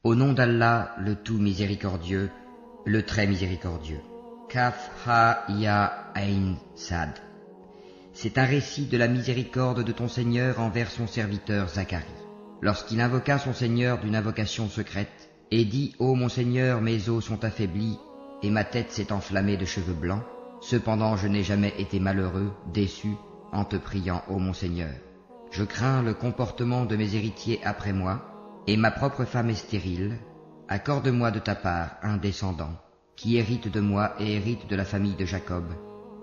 Au nom d'Allah, le tout miséricordieux, le très miséricordieux. Kaf ha ya ain sad. C'est un récit de la miséricorde de ton Seigneur envers son serviteur Zacharie. Lorsqu'il invoqua son Seigneur d'une invocation secrète, et dit « Ô mon Seigneur, mes os sont affaiblis, et ma tête s'est enflammée de cheveux blancs. Cependant je n'ai jamais été malheureux, déçu, en te priant, ô mon Seigneur. Je crains le comportement de mes héritiers après moi, et ma propre femme est stérile. Accorde-moi de ta part un descendant, qui hérite de moi et hérite de la famille de Jacob,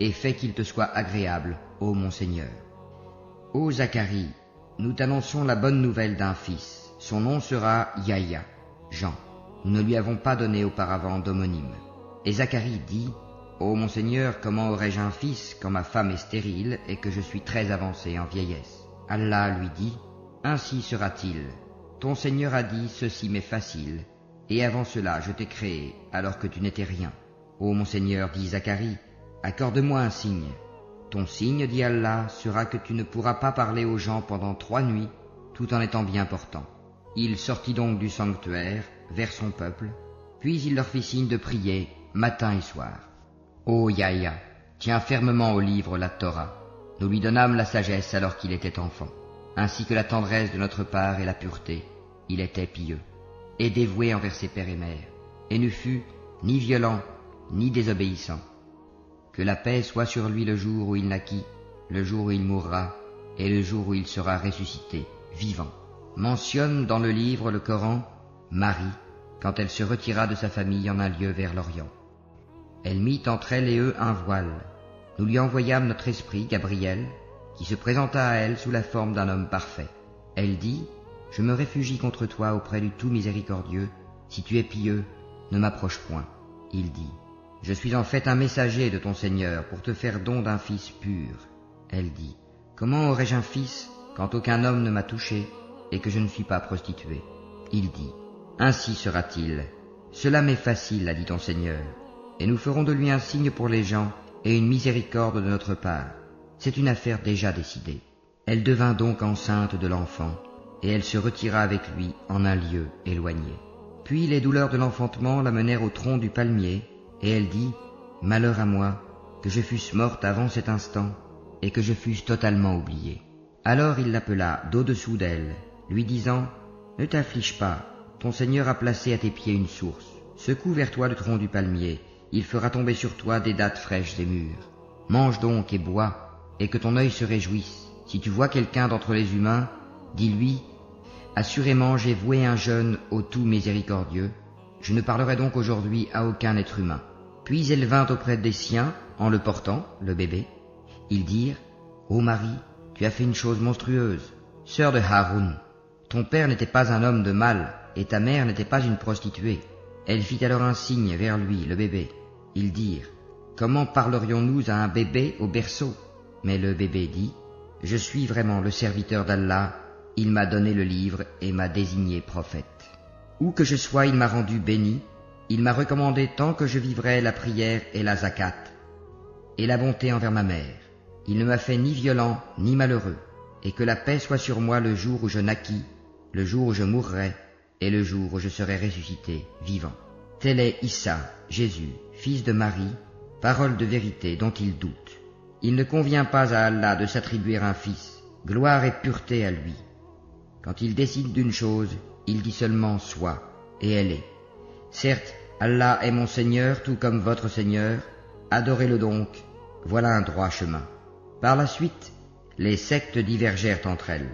et fais qu'il te soit agréable, ô mon Seigneur. Ô Zacharie, nous t'annonçons la bonne nouvelle d'un fils. Son nom sera Yahya, Jean. Nous ne lui avons pas donné auparavant d'homonyme. Et Zacharie dit, ô mon Seigneur, comment aurais-je un fils quand ma femme est stérile et que je suis très avancé en vieillesse? Allah lui dit, ainsi sera-t-il. Ton Seigneur a dit, ceci m'est facile, et avant cela je t'ai créé alors que tu n'étais rien. Ô mon Seigneur, dit Zacharie, accorde-moi un signe. Ton signe, dit Allah, sera que tu ne pourras pas parler aux gens pendant 3 nuits, tout en étant bien portant. Il sortit donc du sanctuaire, vers son peuple, puis il leur fit signe de prier, matin et soir. Ô Yahya, tiens fermement au livre la Torah. Nous lui donnâmes la sagesse alors qu'il était enfant, ainsi que la tendresse de notre part et la pureté. Il était pieux, et dévoué envers ses pères et mères, et ne fut ni violent, ni désobéissant. Que la paix soit sur lui le jour où il naquit, le jour où il mourra, et le jour où il sera ressuscité, vivant. Mentionne dans le livre, le Coran, Marie, quand elle se retira de sa famille en un lieu vers l'Orient. Elle mit entre elle et eux un voile. Nous lui envoyâmes notre esprit, Gabriel, qui se présenta à elle sous la forme d'un homme parfait. Elle dit, « Je me réfugie contre toi auprès du tout miséricordieux. Si tu es pieux, ne m'approche point. » Il dit, « Je suis en fait un messager de ton Seigneur pour te faire don d'un fils pur. » Elle dit, « Comment aurais-je un fils quand aucun homme ne m'a touché et que je ne suis pas prostituée ?» Il dit, « Ainsi sera-t-il. Cela m'est facile, a dit ton Seigneur, et nous ferons de lui un signe pour les gens et une miséricorde de notre part. C'est une affaire déjà décidée. » Elle devint donc enceinte de l'enfant, et elle se retira avec lui en un lieu éloigné. Puis les douleurs de l'enfantement la menèrent au tronc du palmier, et elle dit, « Malheur à moi, que je fusse morte avant cet instant, et que je fusse totalement oubliée. » Alors il l'appela d'au-dessous d'elle, lui disant, « Ne t'afflige pas, ton Seigneur a placé à tes pieds une source. Secoue vers toi le tronc du palmier, il fera tomber sur toi des dattes fraîches et mûres. Mange donc et bois, et que ton œil se réjouisse. Si tu vois quelqu'un d'entre les humains, dis-lui, « Assurément j'ai voué un jeûne au tout miséricordieux, je ne parlerai donc aujourd'hui à aucun être humain. » Puis elle vint auprès des siens, en le portant, le bébé. Ils dirent, « Ô Marie, tu as fait une chose monstrueuse. Sœur de Haroun, ton père n'était pas un homme de mal, et ta mère n'était pas une prostituée. » Elle fit alors un signe vers lui, le bébé. Ils dirent, « Comment parlerions-nous à un bébé au berceau ?» Mais le bébé dit, « Je suis vraiment le serviteur d'Allah, il m'a donné le livre et m'a désigné prophète. Où que je sois, il m'a rendu béni, il m'a recommandé tant que je vivrai la prière et la zakat, et la bonté envers ma mère. Il ne m'a fait ni violent ni malheureux, et que la paix soit sur moi le jour où je naquis, le jour où je mourrai, et le jour où je serai ressuscité, vivant. Tel est Issa, Jésus, fils de Marie, parole de vérité dont il doute. Il ne convient pas à Allah de s'attribuer un fils, gloire et pureté à lui. Quand il décide d'une chose, il dit seulement « soit » et elle est. Certes, Allah est mon Seigneur tout comme votre Seigneur, adorez-le donc, voilà un droit chemin. Par la suite, les sectes divergèrent entre elles.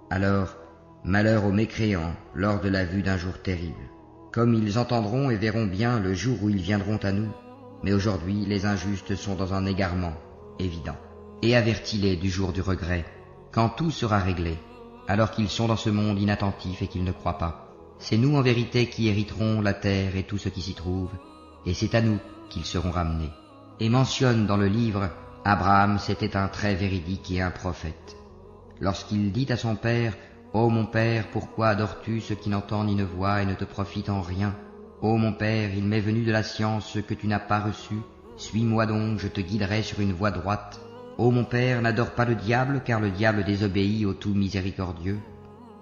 Alors, malheur aux mécréants lors de la vue d'un jour terrible. Comme ils entendront et verront bien le jour où ils viendront à nous, mais aujourd'hui les injustes sont dans un égarement évident. Et avertis-les du jour du regret, quand tout sera réglé, alors qu'ils sont dans ce monde inattentif et qu'ils ne croient pas. C'est nous en vérité qui hériterons la terre et tout ce qui s'y trouve, et c'est à nous qu'ils seront ramenés. Et mentionne dans le livre, Abraham c'était un très véridique et un prophète. Lorsqu'il dit à son père, « Ô mon père, pourquoi adores-tu ce qui n'entend ni ne voit et ne te profite en rien? Ô mon père, il m'est venu de la science ce que tu n'as pas reçu, suis-moi donc, je te guiderai sur une voie droite. Ô mon père, n'adore pas le diable, car le diable désobéit au tout miséricordieux.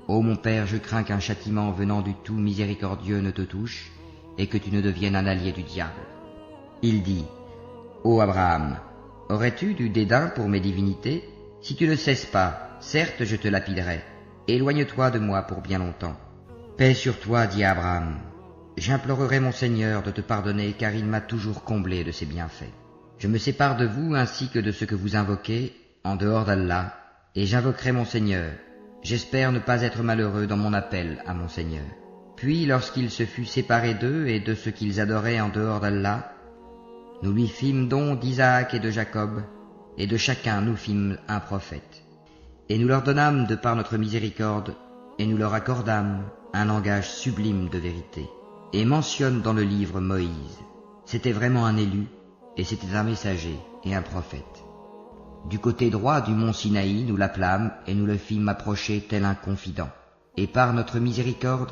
Ô mon père, je crains qu'un châtiment venant du tout miséricordieux ne te touche, et que tu ne deviennes un allié du diable. » Il dit, « Ô Abraham, aurais-tu du dédain pour mes divinités? Si tu ne cesses pas, certes je te lapiderai. Éloigne-toi de moi pour bien longtemps. » Paix sur toi, dit Abraham. J'implorerai mon Seigneur de te pardonner, car il m'a toujours comblé de ses bienfaits. Je me sépare de vous ainsi que de ce que vous invoquez, en dehors d'Allah, et j'invoquerai mon Seigneur. J'espère ne pas être malheureux dans mon appel à mon Seigneur. Puis, lorsqu'il se fut séparé d'eux et de ce qu'ils adoraient en dehors d'Allah, nous lui fîmes don d'Isaac et de Jacob, et de chacun nous fîmes un prophète. Et nous leur donnâmes de par notre miséricorde, et nous leur accordâmes un langage sublime de vérité. Et mentionne dans le livre Moïse. C'était vraiment un élu, et c'était un messager et un prophète. Du côté droit du mont Sinaï, nous l'appelâmes et nous le fîmes approcher tel un confident. Et par notre miséricorde,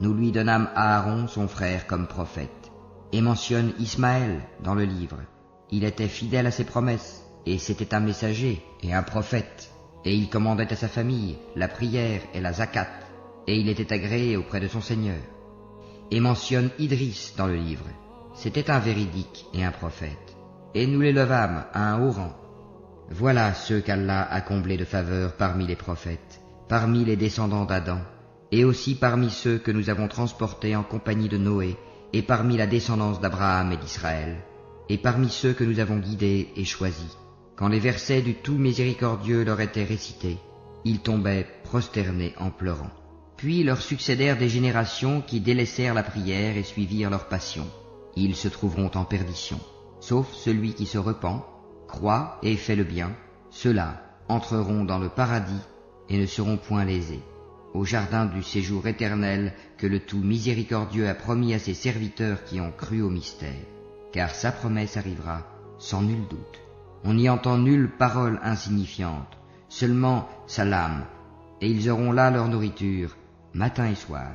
nous lui donnâmes Aaron, son frère, comme prophète. Et mentionne Ismaël dans le livre. Il était fidèle à ses promesses, et c'était un messager et un prophète. Et il commandait à sa famille la prière et la zakat, et il était agréé auprès de son Seigneur. Et mentionne Idris dans le livre. C'était un véridique et un prophète. Et nous l'élevâmes à un haut rang. Voilà ceux qu'Allah a comblés de faveur parmi les prophètes, parmi les descendants d'Adam, et aussi parmi ceux que nous avons transportés en compagnie de Noé, et parmi la descendance d'Abraham et d'Israël, et parmi ceux que nous avons guidés et choisis. Quand les versets du tout miséricordieux leur étaient récités, ils tombaient prosternés en pleurant. Puis leur succédèrent des générations qui délaissèrent la prière et suivirent leur passion. Ils se trouveront en perdition. Sauf celui qui se repent, croit et fait le bien, ceux-là entreront dans le paradis et ne seront point lésés, au jardin du séjour éternel que le tout miséricordieux a promis à ses serviteurs qui ont cru au mystère. Car sa promesse arrivera sans nul doute. On n'y entend nulle parole insignifiante, seulement salam, et ils auront là leur nourriture, matin et soir.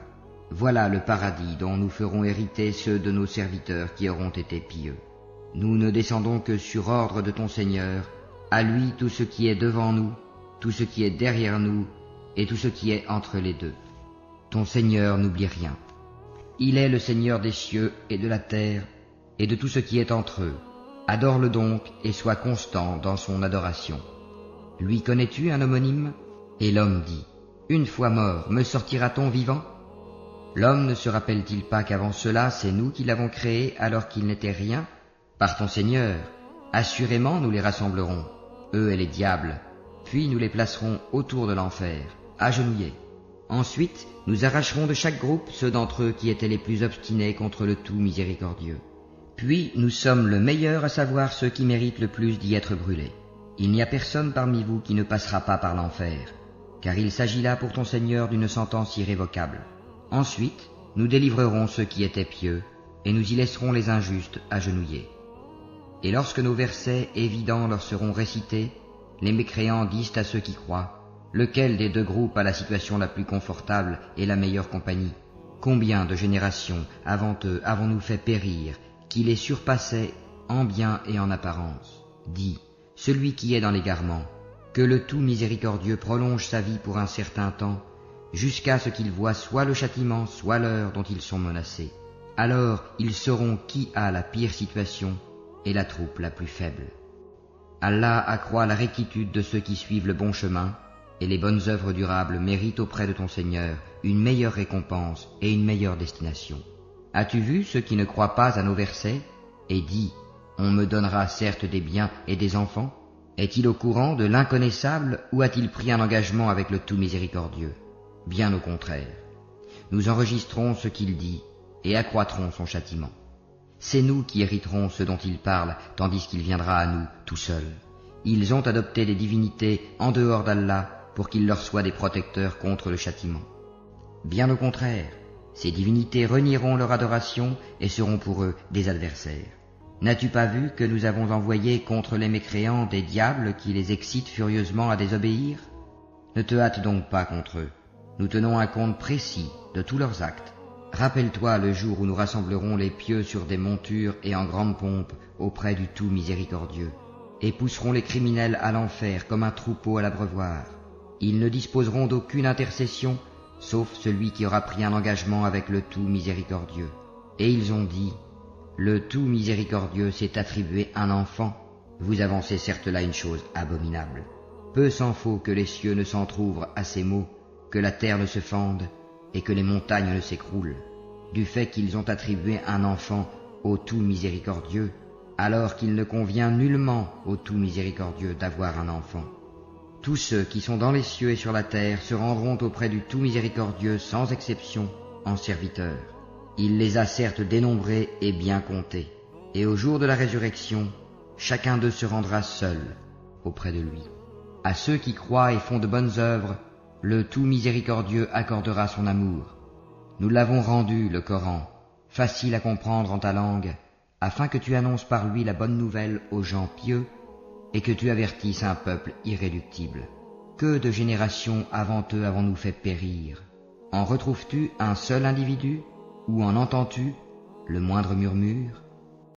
Voilà le paradis dont nous ferons hériter ceux de nos serviteurs qui auront été pieux. Nous ne descendons que sur ordre de ton Seigneur, à lui tout ce qui est devant nous, tout ce qui est derrière nous, et tout ce qui est entre les deux. Ton Seigneur n'oublie rien. Il est le Seigneur des cieux et de la terre, et de tout ce qui est entre eux. Adore-le donc et sois constant dans son adoration. Lui connais-tu un homonyme? Et l'homme dit, « Une fois mort, me sortira-t-on vivant ?» L'homme ne se rappelle-t-il pas qu'avant cela, c'est nous qui l'avons créé alors qu'il n'était rien? Par ton Seigneur, assurément nous les rassemblerons, eux et les diables, puis nous les placerons autour de l'enfer, agenouillés. Ensuite, nous arracherons de chaque groupe ceux d'entre eux qui étaient les plus obstinés contre le tout miséricordieux. Puis nous sommes le meilleur à savoir ceux qui méritent le plus d'y être brûlés. Il n'y a personne parmi vous qui ne passera pas par l'enfer, car il s'agit là pour ton Seigneur d'une sentence irrévocable. Ensuite, nous délivrerons ceux qui étaient pieux, et nous y laisserons les injustes agenouillés. Et lorsque nos versets évidents leur seront récités, les mécréants disent à ceux qui croient, lequel des deux groupes a la situation la plus confortable et la meilleure compagnie? Combien de générations avant eux avons-nous fait périr, qui les surpassaient en bien et en apparence? Dis, celui qui est dans l'égarement, que le tout miséricordieux prolonge sa vie pour un certain temps, jusqu'à ce qu'ils voient soit le châtiment, soit l'heure dont ils sont menacés. Alors ils sauront qui a la pire situation et la troupe la plus faible. Allah accroît la rectitude de ceux qui suivent le bon chemin, et les bonnes œuvres durables méritent auprès de ton Seigneur une meilleure récompense et une meilleure destination. As-tu vu ceux qui ne croient pas à nos versets, et dit, on me donnera certes des biens et des enfants? Est-il au courant de l'inconnaissable ou a-t-il pris un engagement avec le tout miséricordieux? Bien au contraire. Nous enregistrons ce qu'il dit et accroîtrons son châtiment. C'est nous qui hériterons ce dont il parle, tandis qu'il viendra à nous tout seul. Ils ont adopté des divinités en dehors d'Allah pour qu'ils leur soient des protecteurs contre le châtiment. Bien au contraire, ces divinités renieront leur adoration et seront pour eux des adversaires. N'as-tu pas vu que nous avons envoyé contre les mécréants des diables qui les excitent furieusement à désobéir? Ne te hâte donc pas contre eux. Nous tenons un compte précis de tous leurs actes. Rappelle-toi le jour où nous rassemblerons les pieux sur des montures et en grande pompe auprès du tout miséricordieux, et pousserons les criminels à l'enfer comme un troupeau à l'abreuvoir. Ils ne disposeront d'aucune intercession, sauf celui qui aura pris un engagement avec le tout miséricordieux. Et ils ont dit, le tout miséricordieux s'est attribué un enfant. Vous avancez certes là une chose abominable. Peu s'en faut que les cieux ne s'entr'ouvrent à ces mots, que la terre ne se fende et que les montagnes ne s'écroulent, du fait qu'ils ont attribué un enfant au tout miséricordieux, alors qu'il ne convient nullement au tout miséricordieux d'avoir un enfant. Tous ceux qui sont dans les cieux et sur la terre se rendront auprès du tout miséricordieux sans exception en serviteurs. Il les a certes dénombrés et bien comptés, et au jour de la résurrection, chacun d'eux se rendra seul auprès de lui. À ceux qui croient et font de bonnes œuvres, le tout miséricordieux accordera son amour. Nous l'avons rendu, le Coran, facile à comprendre en ta langue, afin que tu annonces par lui la bonne nouvelle aux gens pieux et que tu avertisses un peuple irréductible. Que de générations avant eux avons-nous fait périr? En retrouves-tu un seul individu, ou en entends-tu le moindre murmure?